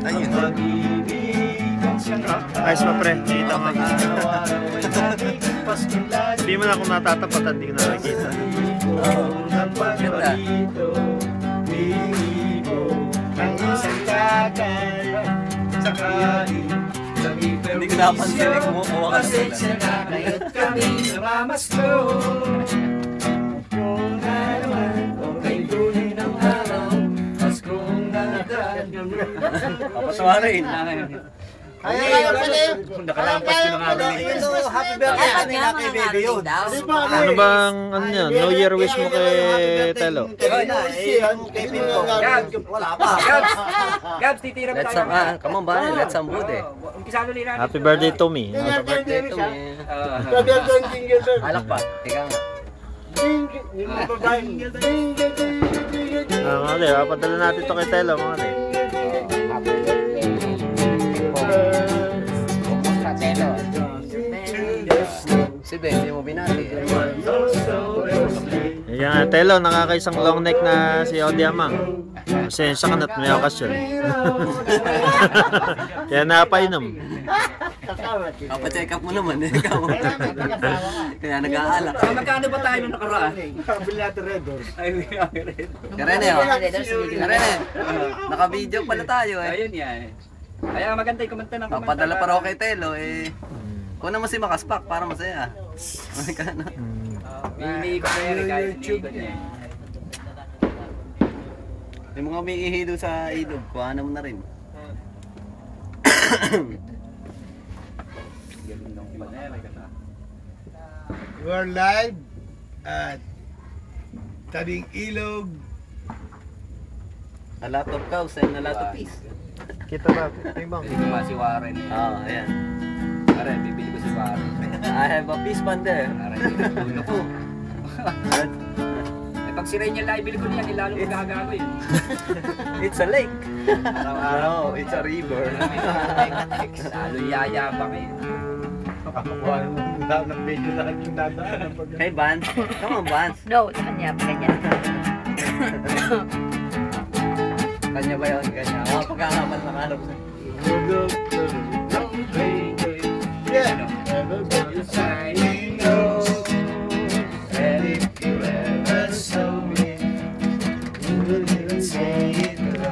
Ayun. Ayos pa pre, kita mo. Hindi mo na akong natatapatan, hindi ko nakikita. Ganda. Hindi ko napansin eh, kumukuha ka na sila. Papatawa rin. Kaya pala yun. Nakalampas ko na nga rin. Happy birthday kanina kay baby yun. Ano bang, ano yan, New Year wish mo kay Telo? Wala pa. Gabs, titira pa Let's tayo. some, come on ba? Let's some good eh. Umpisa ulit natin. Happy birthday to me. Happy birthday to me. Alak pa. Ika nga. Mga kali, papadala natin ito kay Telo, mga kali. Si Ben, hindi mo binati eh. Yan, Telo, nakakaisang long neck na si Odi Amang. Pasensya ka na't may okasyon. Kaya napainom. Papacheck up mo naman eh. Ikaw. Kaya nag-aalak. Magkano ba tayo nung nakaraan? Karene oh. Karene. Naka-video pala tayo eh. Ayun yan. Kaya maganda yung komenta ng komenta. Papadala pa raw kay Telo eh. Kung naman si Makaspak para masaya. Magkano? Iniikot na yan kahit iniikot niya. Yung mga may ihilo sa ilog, kuhanan mo na rin. We're live at Tabing Ilog. A lot of cows and a lot of peas. Kita ba? Timbang. Bibili ko ba si Warren? Oo, ayan. Warren, bibili ko si Warren. I have a peas pan there. Warren, bibili ko. Pag si Rainiel na ibili ko niyan, ilalo ko gagago yun. It's a lake. No, it's a river. Lalo yayabang eh. Nakakuha ng lahat ng video lahat yung dadaan. Hey, Vance. Come on, Vance. No, sa kanya, ganyan. Kanya ba yun? Kanya. Mga pagkakaman ng hanap sa...